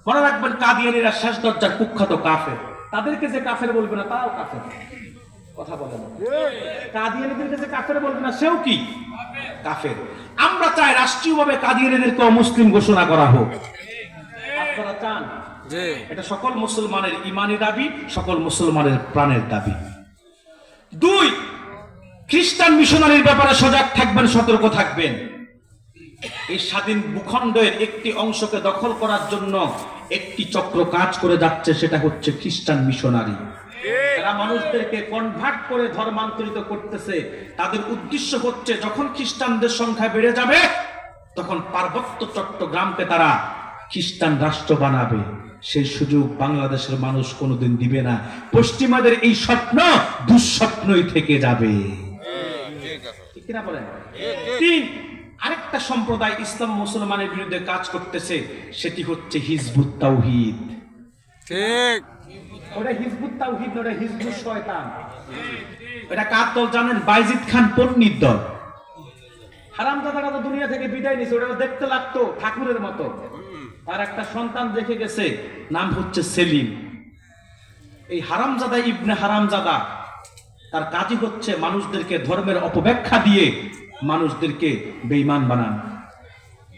মনে রাখবেন কাদিয়ানীরা শেষ দরজার কুখ্যাত কাফের। তাদেরকে যে কাফের বলবে না তাও কাফের। কথা বলে না, কাদিয়ানীদেরকে যে কাফের বলবে না সেও কি কাফের। আমরা চাই রাষ্ট্রীয়ভাবে কাদিয়ানীদেরকে অমুসলিম ঘোষণা করা হোক। আপনারা চান? এটা সকল মুসলমানের ইমানি দাবি, সকল মুসলমানের প্রাণের দাবি। দুই, খ্রিস্টান মিশনারির ব্যাপারে সজাগ থাকবেন, সতর্ক থাকবেন। এই স্বাধীন ভূখণ্ডের একটি অংশকে দখল করার জন্য একটি চক্র কাজ করে যাচ্ছে, সেটা হচ্ছে খ্রিস্টান মিশনারি। তারা মানুষদেরকে কনভার্ট করে ধর্মান্তরিত করতেছে। তাদের উদ্দেশ্য হচ্ছে যখন খ্রিস্টানদের সংখ্যা বেড়ে যাবে তখন পার্বত্য চট্টগ্রামকে তারা খ্রিস্টান রাষ্ট্র বানাবে। সেই সুযোগ বাংলাদেশের মানুষ কোনোদিন দিবে না। পশ্চিমাদের এই স্বপ্ন দুঃস্বপ্নই থেকে যাবে। ঠিক কিনা বলেন? তিন, আরেকটা সম্প্রদায় ইসলাম মুসলমানের বিরুদ্ধে কাজ করতেছে, সেটি হচ্ছে হিজবুত তাওহীদ। ঠিক, ওটা হিজবুত তাওহীদ না, ওটা হিজবুত শয়তান। এটা কার দল জানেন? বাইজিদ খান পন্নীর দল। হারামজাদারা তো দুনিয়া থেকে বিদায় নিয়েছে। ওটা দেখতে লাগতো ঠাকুরের মতো। তার একটা সন্তান দেখে গেছে, নাম হচ্ছে সেলিম। এই হারামজাদা ইবনে হারামজাদা তার কাজই হচ্ছে মানুষদেরকে ধর্মের অপব্যাখ্যা দিয়ে মানুষদেরকে বেঈমান বানান।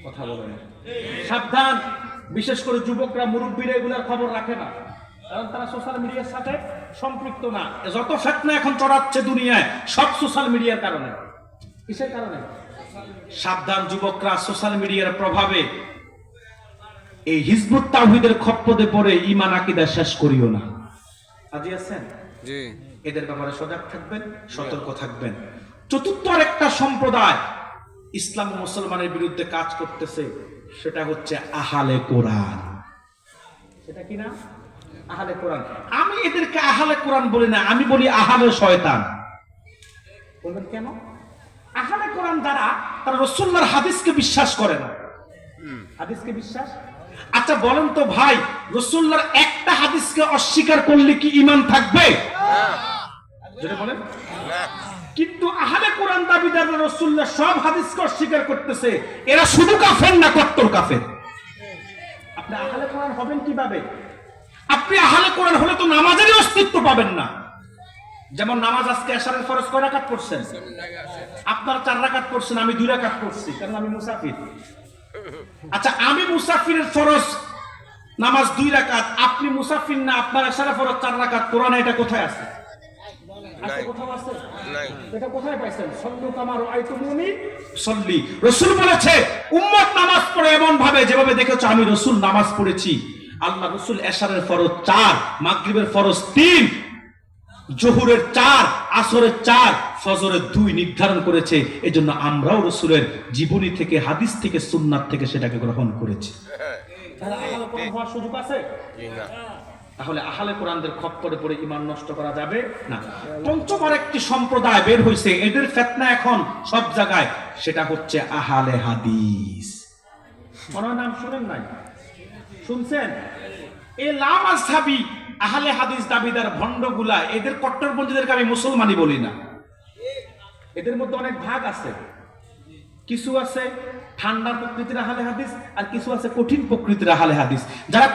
কথা বলেন, সাবধান। বিশেষ করে যুবকরা, মুরব্বীরা এগুলোর খবর রাখে না, কারণ তারা সোশ্যাল মিডিয়ার সাথে সম্পৃক্ত না। যত ফিতনা এখন ছড়াচ্ছে দুনিয়ায় সব সোশ্যাল মিডিয়ার কারণে। কিসের কারণে? সাবধান যুবকরা, সোশ্যাল মিডিয়ার প্রভাবে এই হিজবুত তাওহীদের খপ্পরে পড়ে ঈমান আকীদা শেষ করিও না। রাজি আছেন? জি। এদের ব্যাপারে সজাগ থাকবেন, সতর্ক থাকবেন। চতুর্থ আরেকটা সম্প্রদায় ইসলাম ও মুসলমানের বিরুদ্ধে কাজ করতেছে, সেটা হচ্ছে আহলে কোরআন। সেটা কি না? আহলে কোরআন। আমি এদেরকে আহলে কোরআন বলি না, আমি বলি আহলে শয়তান। বলবেন কেন? আহলে কোরআন যারা, তারা রাসূলুল্লাহর হাদিসকে বিশ্বাস করে না। হাদিসকে বিশ্বাস? আচ্ছা বলেন তো ভাই, রাসূলুল্লাহর একটা হাদিসকে অস্বীকার করলে কি ঈমান থাকবে? যেটা বলেন। কিন্তু আহলে কোরআন দাবিদার রাসূলুল্লাহ সব হাদিসকে অস্বীকার করতেছে। এরা শুধু কাফের না, কট্টর কাফের। আপনি আহলে কোরআন হবেন কিভাবে? আপনি আহলে কোরআন হলে তো নামাজেরই অস্তিত্ব পাবেন না। যেমন নামাজ, আজকে এশারের ফরজ কয় রাকাত পড়ছেন? আপনারা 4 রাকাত পড়ছেন, আমি 2 রাকাত পড়ছি, কারণ আমি মুসাফির। আচ্ছা, আমি মুসাফিরের ফরজ নামাজ 2 রাকাত, আপনি মুসাফির না, আপনার এশারের ফরজ 4 রাকাত। কোরআনে এটা কোথায় আছে? কোথাও আছে? এটা কোথায় পাইছেন? সল্লু কামা রাআইতুমুনি সল্লি। রাসূল বলেছে উম্মত নামাজ পড়ে এমন ভাবে যেভাবে দেখেছো আমি রাসূল নামাজ পড়েছি। আল্লাহ রাসূল এশারের ফরজ 4, মাগরিবের ফরজ 3, জোহরের 4, আসরের 4, ফজরের 2 নির্ধারণ করেছে। এজন্য আমরাও রাসূলের জীবনী থেকে, হাদিস থেকে, সুন্নাত থেকে সেটাকে গ্রহণ করেছি। তাহলে আহলে কোরআন হওয়ার সুযোগ আছে? তাহলে আহলে কোরআনদের খপ্পরে পড়ে ঈমান নষ্ট করা যাবে না। পঞ্চম আরেকটি সম্প্রদায় বের হয়েছে, এদের ফিতনা এখন সব জায়গায়, সেটা হচ্ছে আহলে হাদিস। মনে হয় নাম শুনেন নাই? শুনছেন? এই লামাযহাবী আহলে হাদিস দাবিদার ভণ্ডগুলা, এদের কট্টরপন্থীদেরকে আমি মুসলমানই বলি না। এদের মধ্যে অনেক ভাগ আছে। কিছু আছে ঠান্ডা প্রকৃতির আহলে হাদিস, আর কিছু আছে কঠিন প্রকৃতির আহলে হাদিস। যারা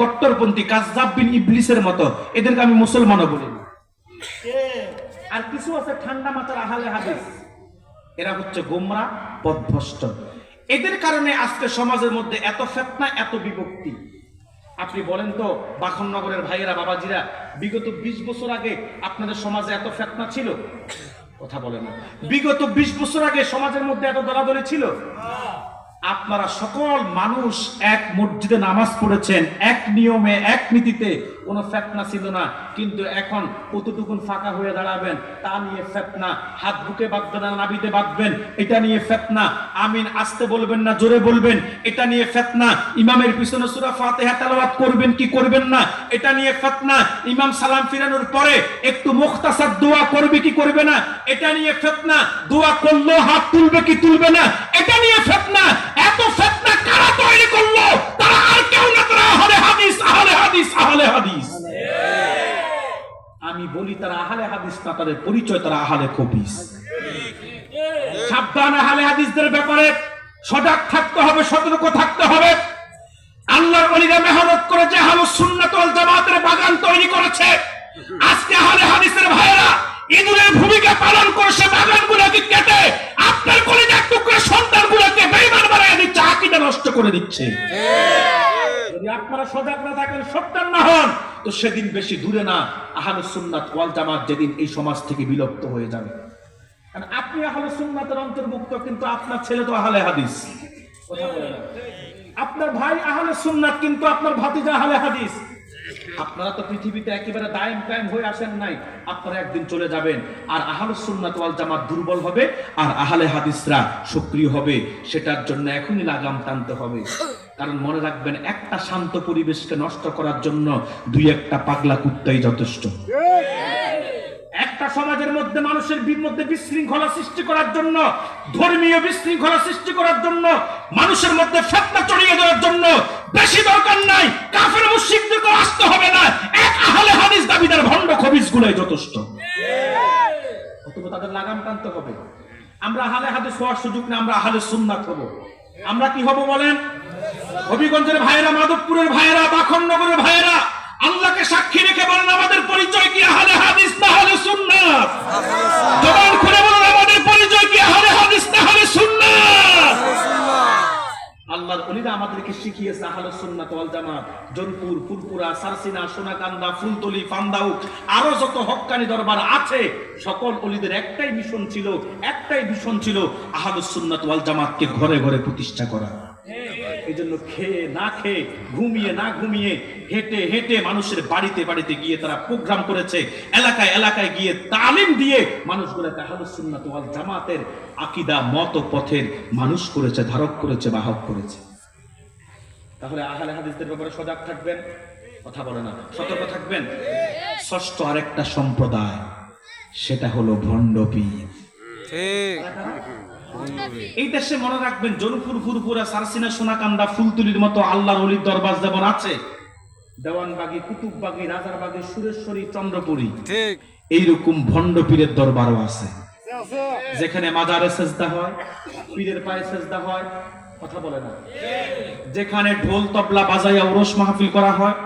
কট্টরপন্থী, কাযযাব বিন ইবলিসের মতো, এদেরকে আমি মুসলমানও বলি না। আর কিছু আছে ঠান্ডা মাথার আহলে হাদিস, এরা হচ্ছে গোমরা, পথভ্রষ্ট। এদের কারণে আজকে সমাজের মধ্যে এত ফিতনা, এত বিভক্তি। আপনি বলেন তো বাখননগরের ভাইয়েরা, বাবাজিরা, বিগত 20 বছর আগে আপনাদের সমাজে এত ফিতনা ছিল? কথা বলেন না। বিগত 20 বছর আগে সমাজের মধ্যে এত দলাদলি ছিল? আপনারা সকল মানুষ এক মসজিদে নামাজ পড়েছেন, এক নিয়মে, এক নীতিতে, কোনো ফিতনা ছিল না। কিন্তু এখন কতটুকুন ফাঁকা হয়ে দাঁড়াবেন তা নিয়ে ফিতনা। হাত বুকে বাঁধবেন না নাভিতে বাঁধবেন, এটা নিয়ে ফিতনা। আমিন আসতে বলবেন না জোরে বলবেন, এটা নিয়ে ফিতনা। ইমামের পিছনে সূরা ফাতিহা তেলাওয়াত করবেন কি করবেন না, এটা নিয়ে ফিতনা। ইমাম সালাম ফিরানোর পরে একটু মুখতাসার দোয়া করবে কি করবে না, এটা নিয়ে ফিতনা। দোয়া করলো হাত তুলবে কি তুলবে না, এটা নিয়ে ফিতনা। এত ফিতনা কারা তৈরি করলো? তারা আর কেউ না, তারা আহলে হাদিস, আহলে হাদিস, আহলে হাদিস। আমি বলি তারা আহলে হাদিস না, তাদের পরিচয় তারা আহলে খবিস। সাবধান, আহলে হাদিসদের ব্যাপারে সজাগ থাকতে হবে, সতর্ক থাকতে হবে। তৈরি করেছে। আজকে আহলে হাদিসের ভাইয়েরা ইঁদুরের ভূমিকা পালন করছে, বাগানগুলোকে কেটে আপনার কলিজার টুকরা সন্তানগুলোকে বেঈমান বানায় দিচ্ছে, আকীদা নষ্ট করে দিচ্ছে। যদি আপনারা সজাগ না থাকেন, সত্যান না হন, তো সেদিন বেশি দূরে না, আহলুস সুন্নাত ওয়াল জামাত যেদিন এই সমাজ থেকে বিলুপ্ত হয়ে যাবে। কারণ আপনি আহলে সুন্নাতের অন্তর্ভুক্ত, কিন্তু আপনার ছেলে তো আহলে হাদিস। কথা বলেন না। আপনার ভাই আহলে সুন্নাত, কিন্তু আপনার ভাতিজা আহলে হাদিস। আপনারা তো পৃথিবীতে একেবারে দায়েম কায়েম হয়ে আসেন নাই, আপনারা একদিন চলে যাবেন। আর আহলুস সুন্নাত ওয়াল জামাত দুর্বল হবে, আর আহলে হাদিসরা সক্রিয় হবে। সেটার জন্য এখনই লাগাম টানতে হবে। কারণ মনে রাখবেন, একটা শান্ত পরিবেশকে নষ্ট করার জন্য দুই একটা পাগলা কুত্তাই যথেষ্ট। একটা সমাজের মধ্যে মানুষের মধ্যে বিশৃঙ্খলা সৃষ্টি করার জন্য, ধর্মীয় বিশৃঙ্খলা সৃষ্টি করার জন্য, মানুষের মধ্যে ফিতনা ছড়িয়ে দেওয়ার জন্য বেশি দরকার নাই, কাফের মুশরিকদেরকে আসতে হবে না, এক আহলে হাদিস দাবিদার ভণ্ড খবিসগুলোই যথেষ্ট। অতএব তাদের লাগাম টানতে হবে। আমরা আহলে হাদিস হওয়ার সুযোগ না, আমরা আহলে সুন্নাত হব। আমরা কি হব বলেন? হবিগঞ্জের ভাইয়েরা, মাধবপুরের ভাইয়েরা, বাখননগরের ভাইয়েরা, আল্লাহকে সাক্ষী রেখে বলেন, আমাদের পরিচয় কি আহলে হাদিস না আহলে সুন্নাত? জবান খুলে বলেন, আমাদের পরিচয় কি আহলে হাদিস না আহলে সুন্নাত? আল্লাহর ওলিরা আমাদেরকে শিখিয়েছে আহলে সুন্নাত ওয়াল জামাত। জনপুর, ফুলপুরা, সারসিনা, সোনাকান্দা, ফুলতলি, ফান্দাউ, আরো যত হক্কানি দরবার আছে, সকল ওলিদের একটাই মিশন ছিল, একটাই ভিশন ছিল, আহলে সুন্নাত ওয়াল জামাতকে ঘরে ঘরে প্রতিষ্ঠা করা। এই জন্য খেয়ে না খেয়ে, ঘুমিয়ে না ঘুমিয়ে, হেঁটে হেঁটে মানুষের বাড়িতে বাড়িতে গিয়ে তারা প্রোগ্রাম করেছে, এলাকায় এলাকায় গিয়ে তালিম দিয়ে মানুষগুলোকে আহলুস সুন্নাত ওয়াল জামাতের আকীদা, মত, পথের মানুষ করেছে, ধারক করেছে, বাহক করেছে। তাহলে আহলে হাদিসদের ব্যাপারে সজাগ থাকবেন, কথা বলে না, সতর্ক থাকবেন। ষষ্ঠ আরেকটা সম্প্রদায়, সেটা হলো ভণ্ড পীর। এই দেশে মনে রাখবেন, জনপুর, ফুরপুরা, সারসিনা, সোনাকান্দা, ফুলতুলির মতো আল্লাহর ওলির দরবার যেমন আছে, দেওয়ানবাগী, কুতুববাগী, রাজারবাগী, সুরেশ্বরী, চন্দ্রপুরী, এইরকম ভণ্ড পীরের দরবারও আছে, যেখানে মাজারে সেজদা হয়, পীরের পায়ে সেজদা হয়, কথা বলে না, যেখানে ঢোল তবলা বাজাইয়া ওরস মাহফিল করা হয়,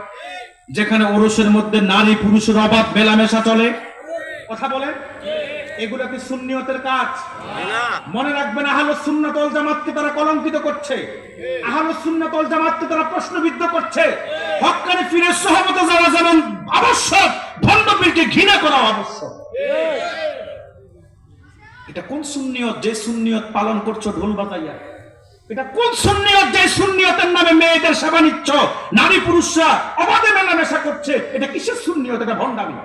যেখানে ওরসের মধ্যে নারী পুরুষের অবাধ মেলামেশা চলে, কথা বলে। এগুলা কি সুন্নিয়তের কাজ? মনে রাখবেন, আহলুস সুন্নাত ওয়াল জামাতকে তারা কলঙ্কিত করছে, আহলুস সুন্নাত ওয়াল জামাতকে তারা প্রশ্নবিদ্ধ করছে। হক্কানি পীরের সুহবতে যাওয়া যেমন আবশ্যক, ভণ্ড পীরকে ঘৃণা করা আবশ্যক। এটা কোন সুন্নিয়ত, যে সুন্নিয়ত পালন করছো ঢোল বাজাইয়া? এটা কোন সুন্নিয়ত, যে সুন্নিয়তের নামে মেয়েদের সেবা নিচ্ছ, নারী পুরুষরা অবাধে মেলামেশা করছে? এটা কিসের সুন্নিয়ত? এটা ভণ্ডামি।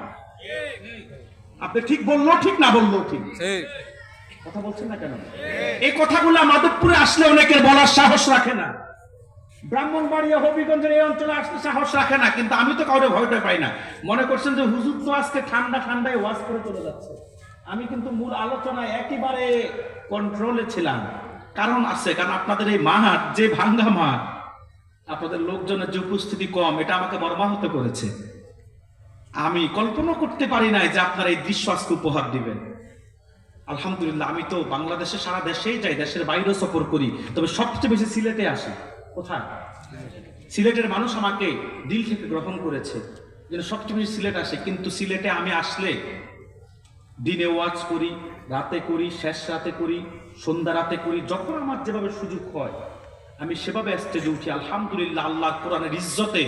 আপনি ঠিক বললো ঠিক, না বললো ঠিক, কথা বলছেন না কেন? এই কথাগুলো মাধবপুরে আসলে অনেকের বলার সাহস রাখে না, ব্রাহ্মণবাড়িয়া, হবিগঞ্জের এই অঞ্চলে আসলে সাহস রাখে না। কিন্তু আমি তো কাউকে ভয়টা পাই না। মনে করছেন যে হুজুর তো আজকে ঠান্ডা ঠান্ডায় ওয়াজ করে চলে যাচ্ছে। আমি কিন্তু মূল আলোচনায় একেবারে কন্ট্রোলে ছিলাম। কারণ আছে, কারণ আপনাদের এই মাঠ যে ভাঙ্গা মাঠ, আপনাদের লোকজনের যে উপস্থিতি কম, এটা আমাকে মর্মাহত করেছে। আমি কল্পনা করতে পারি নাই যে আপনারা এই দৃশ্য আজকে উপহার দিবেন। আলহামদুলিল্লাহ, আমি তো বাংলাদেশে সারা দেশেই যাই, দেশের বাইরেও সফর করি, তবে সবচেয়ে বেশি সিলেটে আসি। কোথায়? সিলেটের মানুষ আমাকে দিল থেকে গ্রহণ করেছে, যেন সবচেয়ে বেশি সিলেট আসে। কিন্তু সিলেটে আমি আসলে দিনে ওয়াজ করি, রাতে করি, শেষ রাতে করি, সন্ধ্যা রাতে করি, যখন আমার যেভাবে সুযোগ হয় আমি সেভাবে স্টেজে উঠি। আলহামদুলিল্লাহ, আল্লাহ কোরআনের ইজ্জতে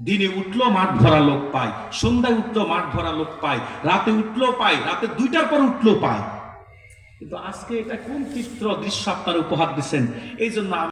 দিনে উঠলো মাঠ ভরা লোক পাই, সন্ধ্যায় উঠলো মাঠ ভরা লোক পাই, রাতে উঠলেও পাই, রাতে 2টার পর উঠলেও পাই। কিন্তু আজকে এটা কোন চিত্র দৃশ্য আপনারা উপহার দিচ্ছেন? এই জন্য